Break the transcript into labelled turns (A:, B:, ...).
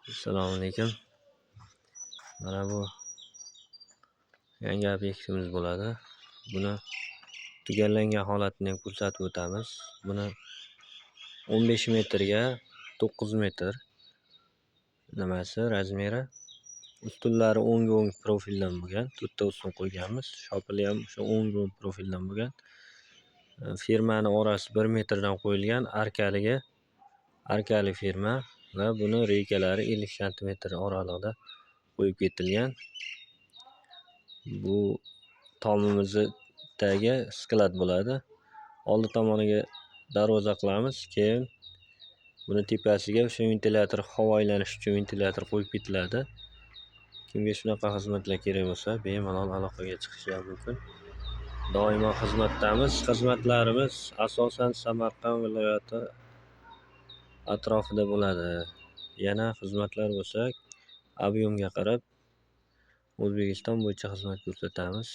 A: Assalomu alaykum. Mana bu yangi obyektimiz bo'ladi. Buni tugallangan holatini ham ko'rsatib o'tamiz. Buni 15 metrga 9 metr razmeri. Ustunlari o'ng profildan bo'lgan. 4 ta ustun qo'yganmiz. Shopili ham o'sha o'ng profildan bo'lgan. Firmani orasi 1 metrdan qo'yilgan. Arkali firma va buni reykalari 50 sm oralig'ida qo'yib ketilgan. Bu tomimizni tagi sklad bo'ladi. Oldi tomoniga darvoza qilamiz, keyin buni tepasiga o'sha ventilyator, havo aylanishi uchun ventilyator qo'yib ketiladi. Kimga shunaqa xizmatlar kerak bo'lsa, bemalol aloqaga chiqishlari mumkin. Doimo xizmatdamiz. Xizmatlarimiz asosan Samarqand viloyati atrofida bo'ladi. Yana xizmatlar bo'lsa, ob'yemga qarab O'zbekiston bo'yicha xizmat ko'rsatamiz.